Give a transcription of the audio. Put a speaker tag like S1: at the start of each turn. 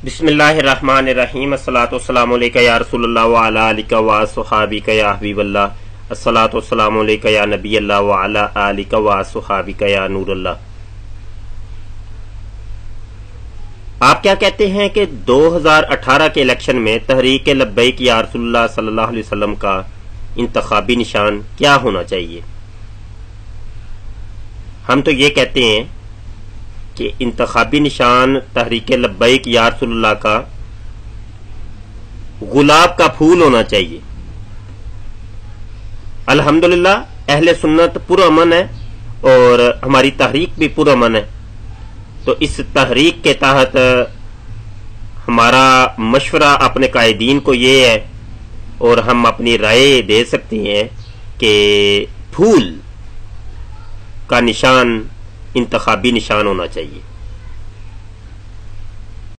S1: بسم اللہ الرحمن الرحیم الصلاۃ والسلام علیکہ یا رسول اللہ وعلی آلک واصحابک یا حبیب اللہ الصلاۃ والسلام علیکہ یا نبی اللہ وعلی آلک واصحابک یا نور اللہ۔ آپ کیا کہتے ہیں کہ 2018 کے الیکشن میں تحریک لبیک یا رسول اللہ صلی اللہ علیہ وسلم کا انتخابی نشان کیا ہونا چاہیے؟ ہم تو یہ کہتے ہیں کہ انتخابی نشان تحریک لبیک یا رسول اللہ کا گلاب کا پھول ہونا چاہیے۔ الحمدللہ اہل سنت پرامن ہے اور ہماری تحریک بھی پرامن ہے، تو اس تحریک کے تحت ہمارا مشورہ اپنے قائدین کو یہ ہے اور ہم اپنی رائے دے سکتے ہیں کہ پھول کا نشان انتخابی نشان ہونا چاہیے۔